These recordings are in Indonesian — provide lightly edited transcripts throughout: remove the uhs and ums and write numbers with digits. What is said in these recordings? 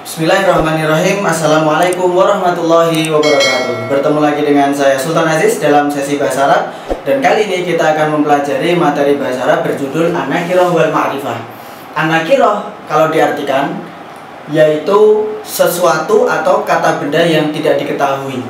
Bismillahirrahmanirrahim. Assalamualaikum warahmatullahi wabarakatuh. Bertemu lagi dengan saya Sultan Aziz dalam sesi bahasa Arab. Dan kali ini kita akan mempelajari materi bahasa Arab berjudul An-Nakirah wal Ma'rifah. An-Nakirah kalau diartikan yaitu sesuatu atau kata benda yang tidak diketahui.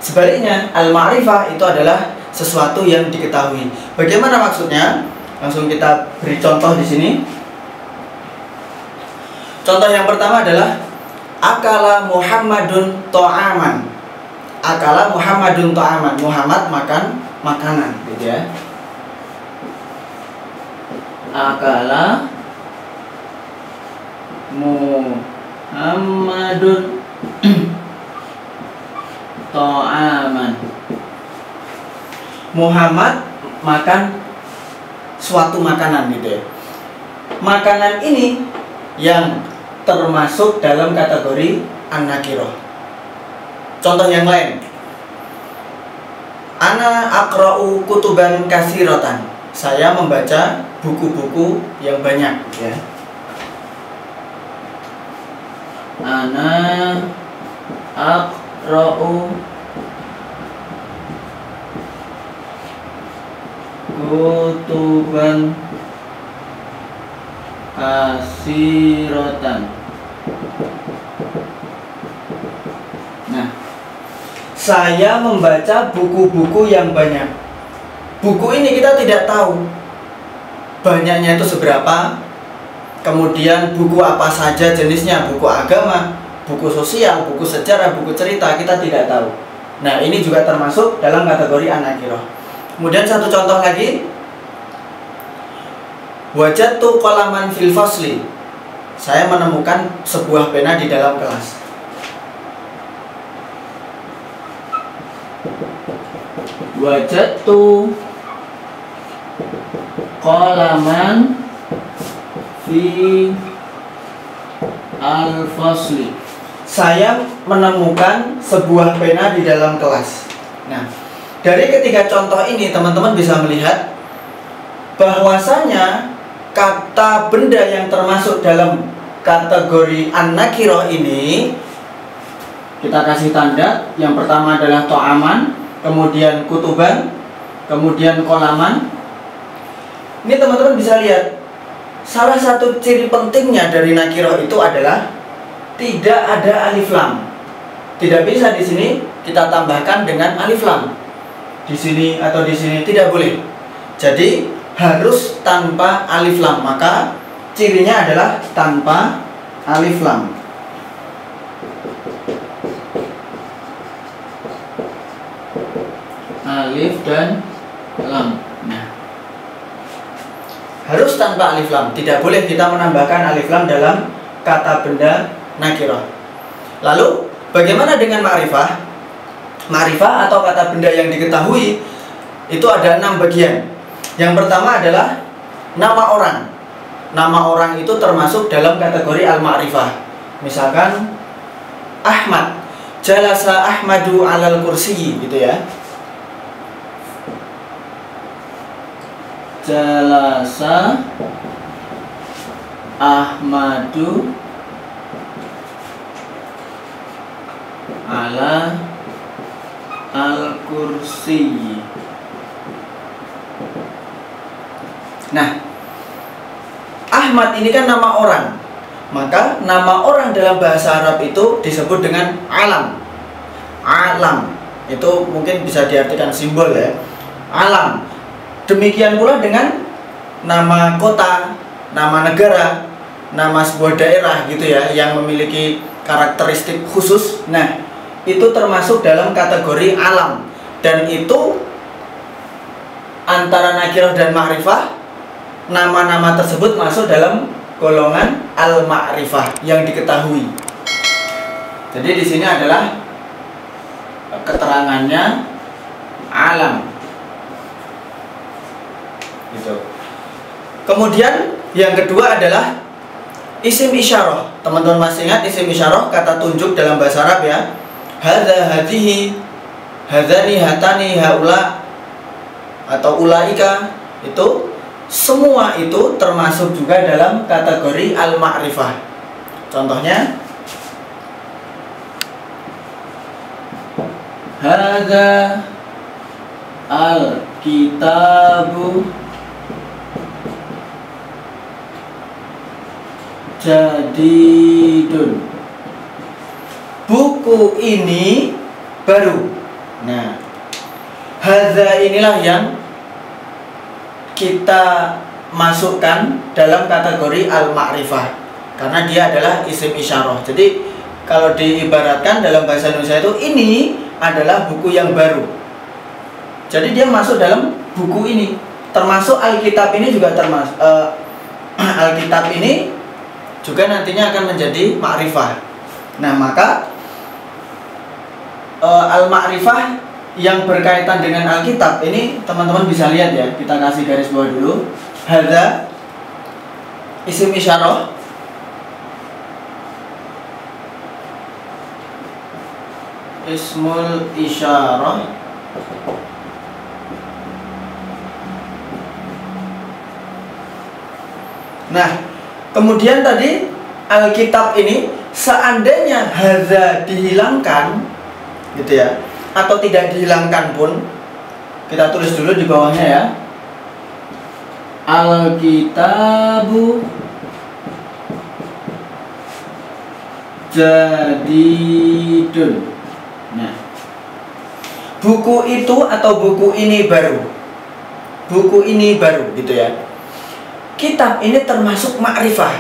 Sebaliknya Al-Ma'rifah itu adalah sesuatu yang diketahui. Bagaimana maksudnya? Langsung kita beri contoh di sini. Contoh yang pertama adalah akala Muhammadun ta'aman. Akala Muhammadun ta'aman. Muhammad makan makanan, gitu ya. Akala Muhammadun ta'aman. Muhammad makan suatu makanan, gitu ya. Makanan ini yang termasuk dalam kategori an-nakirah. Contoh yang lain, ana aqra'u kutuban katsiratan. Saya membaca buku-buku yang banyak, ya. Ana aqra'u kutuban katsiratan. Nah, saya membaca buku-buku yang banyak. Buku ini kita tidak tahu banyaknya itu seberapa. Kemudian buku apa saja jenisnya, buku agama, buku sosial, buku sejarah, buku cerita, kita tidak tahu. Nah, ini juga termasuk dalam kategori an-nakirah. Kemudian satu contoh lagi, wajadtu qalaman fil fasli. Saya menemukan sebuah pena di dalam kelas. Wajadtu qalaman fi al fasli. Saya menemukan sebuah pena di dalam kelas. Nah, dari ketiga contoh ini teman-teman bisa melihat bahwasanya kata benda yang termasuk dalam kategori an-nakirah ini kita kasih tanda. Yang pertama adalah to'aman, kemudian kutuban, kemudian kolaman. Ini teman-teman bisa lihat, salah satu ciri pentingnya dari nakirah itu adalah tidak ada alif lam. Tidak bisa di sini kita tambahkan dengan alif lam. Di sini atau di sini tidak boleh. Jadi harus tanpa alif lam. Maka cirinya adalah tanpa alif lam. Alif dan lam. Nah, harus tanpa alif lam. Tidak boleh kita menambahkan alif lam dalam kata benda nakirah. Lalu bagaimana dengan ma'rifah? Ma'rifah atau kata benda yang diketahui itu ada 6 bagian. Yang pertama adalah nama orang. Nama orang itu termasuk dalam kategori al-ma'rifah. Misalkan Ahmad, jalasa Ahmadu alal kursi, gitu ya. Jalasa Ahmadu ala al-kursi. Nah, Ahmad ini kan nama orang. Maka nama orang dalam bahasa Arab itu disebut dengan alam. Alam itu mungkin bisa diartikan simbol, ya. Alam. Demikian pula dengan nama kota, nama negara, nama sebuah daerah, gitu ya, yang memiliki karakteristik khusus. Nah, itu termasuk dalam kategori alam. Dan itu antara nakirah dan ma'rifah, nama-nama tersebut masuk dalam golongan al-ma'rifah yang diketahui. Jadi di sini adalah keterangannya alam. Gitu. Kemudian yang kedua adalah isim isyarah. Teman-teman masih ingat isim isyarah, kata tunjuk dalam bahasa Arab, ya. Hadza, hadihi, hadzani, hatani, haula atau ulaika. Itu semua itu termasuk juga dalam kategori al-ma'rifah. Contohnya Hadza al-kitabu jadidun. Buku ini baru. Nah, hadza inilah yang kita masukkan dalam kategori al-ma'rifah karena dia adalah isim isyarah. Jadi kalau diibaratkan dalam bahasa Indonesia itu ini adalah buku yang baru. Jadi dia masuk dalam buku ini. Termasuk Alkitab ini juga termasuk Alkitab ini juga nantinya akan menjadi ma'rifah. Nah, maka al-ma'rifah yang berkaitan dengan Alkitab ini teman-teman bisa lihat ya. Kita kasih garis bawah dulu. Hadza isim isyarah, ismul isyarah, nah kemudian tadi Alkitab ini seandainya hadza dihilangkan gitu ya, atau tidak dihilangkan pun kita tulis dulu di bawahnya ya, Alkitabu jadidun. Nah, buku itu atau buku ini baru. Buku ini baru gitu ya. Kitab ini termasuk ma'rifah.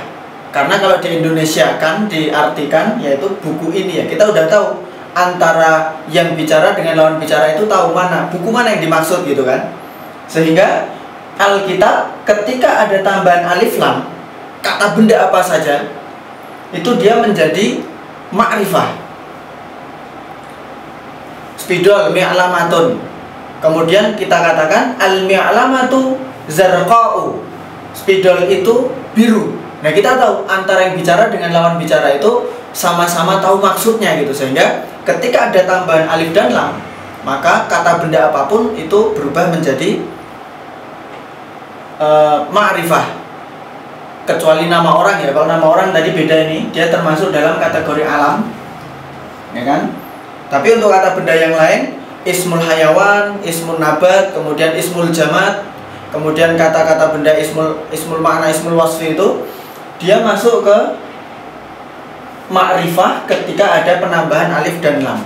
Karena kalau di Indonesia kan diartikan yaitu buku ini ya. Kita udah tahu antara yang bicara dengan lawan bicara itu tahu mana, buku mana yang dimaksud gitu kan. Sehingga Alkitab ketika ada tambahan alif lam, kata benda apa saja itu dia menjadi ma'rifah. Spidol mi'lamatun. Kemudian kita katakan al-mi'lamatu zarqa'u. Spidol itu biru. Nah, kita tahu antara yang bicara dengan lawan bicara itu sama-sama tahu maksudnya gitu. Sehingga ketika ada tambahan alif dan lam, maka kata benda apapun itu berubah menjadi ma'rifah. Kecuali nama orang ya. Kalau nama orang tadi beda ini, dia termasuk dalam kategori alam, ya kan? Tapi untuk kata benda yang lain, ismul hayawan, ismul nabat, kemudian ismul jamad, kemudian kata-kata benda ismul makna, ismul wasfi itu dia masuk ke ma'rifah ketika ada penambahan alif dan lam.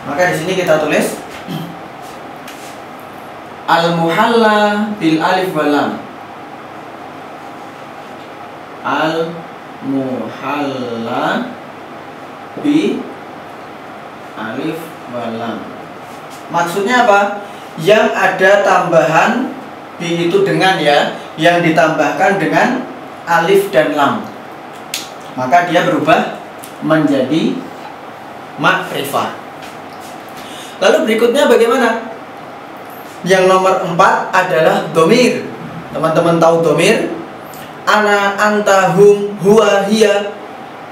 Maka di sini kita tulis al-muhalla bil alif wal lam. Al-muhalla bi alif wal lam. Maksudnya apa? Yang ada tambahan bi itu dengan ya, yang ditambahkan dengan alif dan lam, maka dia berubah menjadi ma'rifah. Lalu berikutnya bagaimana? Yang nomor 4 adalah domir. Teman-teman tahu domir? Ana, anta, hum, huwa, hiya.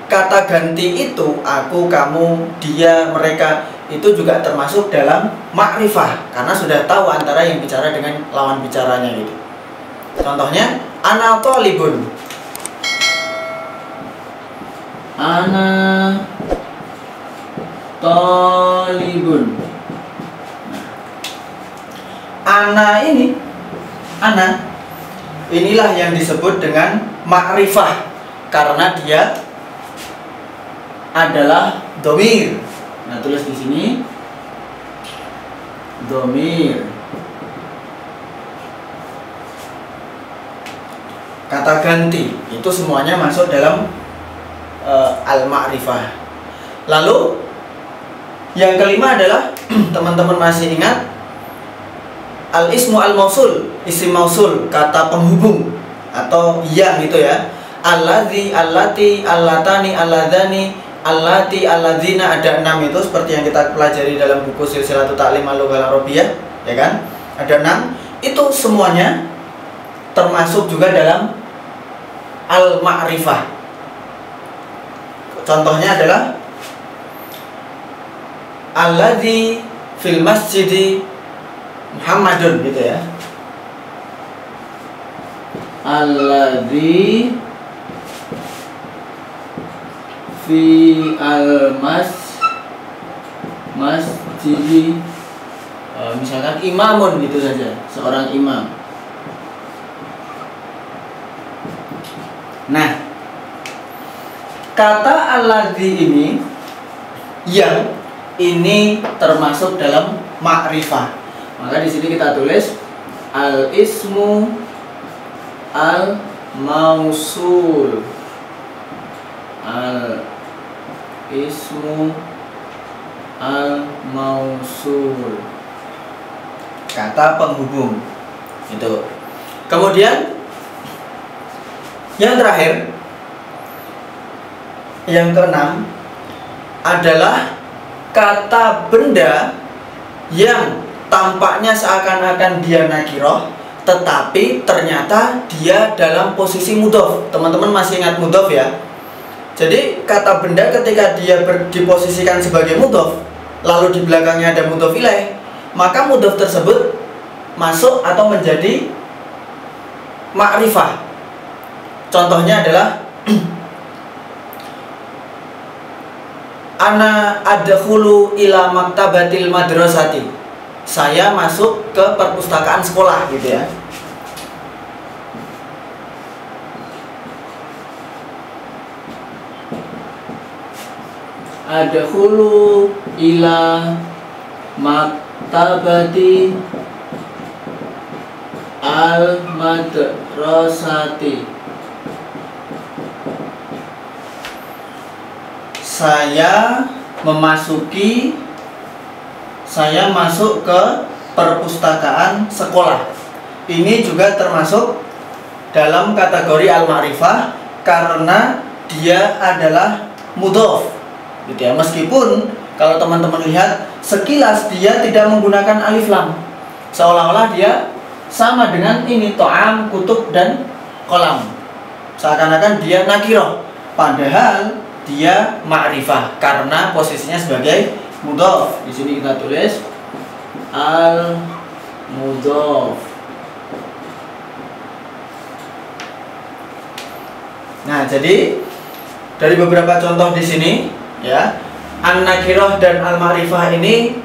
Kata ganti itu aku, kamu, dia, mereka itu juga termasuk dalam ma'rifah karena sudah tahu antara yang bicara dengan lawan bicaranya gitu. Contohnya ana thalibun. Ana thalibun. Ana ini, ana inilah yang disebut dengan ma'rifah karena dia adalah domir. Nah, tulis di sini domir. Kata ganti itu semuanya masuk dalam al-ma'rifah. Lalu yang kelima adalah teman-teman masih ingat al-ismu al-mausul, isim mausul, kata penghubung atau yang gitu ya. Alladzi, allati, allatani, alladzani, allati, alladzina, ada 6 itu seperti yang kita pelajari dalam buku Silsilatul Ta'lim Al-Lughah Al-Arabiyyah, ya kan? Ada 6. Itu semuanya termasuk juga dalam al-ma'rifah. Contohnya adalah alladzi fil masjidi Muhammadun gitu ya. Alladzi fi al masjidi Misalkan imamun gitu saja, seorang imam. Nah, kata alladzi ini termasuk dalam ma'rifah. Maka di sini kita tulis al ismu al mausul. Al ismu al mausul, kata penghubung itu. Kemudian yang terakhir, yang keenam adalah kata benda yang tampaknya seakan-akan dia nakiroh, tetapi ternyata dia dalam posisi mudhof. Teman-teman masih ingat mudhof ya? Jadi kata benda ketika dia diposisikan sebagai mudhof, lalu di belakangnya ada mudhof ilaih, maka mudhof tersebut masuk atau menjadi ma'rifah. Contohnya adalah ana adkhulu ila maktabatil madrasati. Saya masuk ke perpustakaan sekolah gitu ya. Adkhulu ila maktabati al madrasati. Saya masuk ke perpustakaan sekolah. Ini juga termasuk dalam kategori al-ma'rifah karena dia adalah mudhof gitu ya. Meskipun kalau teman-teman lihat sekilas dia tidak menggunakan alif lam, seolah-olah dia sama dengan ini to'am, kutub, dan kolam, seakan-akan dia nakiroh, padahal dia ma'rifah karena posisinya sebagai mudhof. Di sini kita tulis al mudhof. Nah, jadi dari beberapa contoh di sini ya, an-nakiroh dan al-ma'rifah ini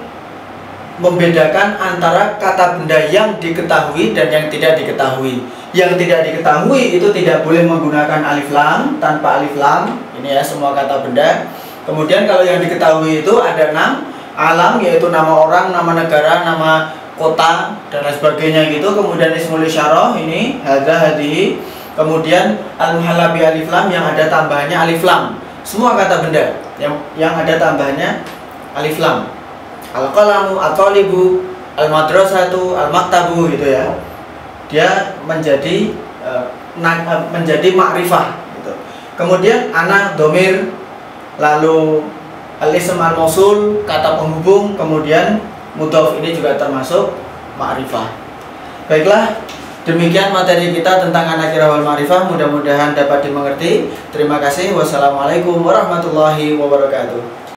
membedakan antara kata benda yang diketahui dan yang tidak diketahui. Yang tidak diketahui itu tidak boleh menggunakan alif lam, tanpa alif lam. Ini ya, semua kata benda. Kemudian kalau yang diketahui itu ada 6 alam, yaitu nama orang, nama negara, nama kota, dan lain sebagainya gitu. Kemudian ismul isyarah, ini hadza, hadihi. Kemudian al-muhalla bi alif lam, yang ada tambahannya alif lam. Semua kata benda yang ada tambahannya alif lam. Al-qalamu, at-talibu, al-madrasatu, al-maktabu gitu ya. Dia menjadi ma'rifah gitu. Kemudian ana, domir, lalu al-ism al-mausul, kata penghubung, kemudian mudhof, ini juga termasuk ma'rifah. Baiklah, demikian materi kita tentang an-nakirah wal ma'rifah. Mudah-mudahan dapat dimengerti. Terima kasih. Wassalamualaikum warahmatullahi wabarakatuh.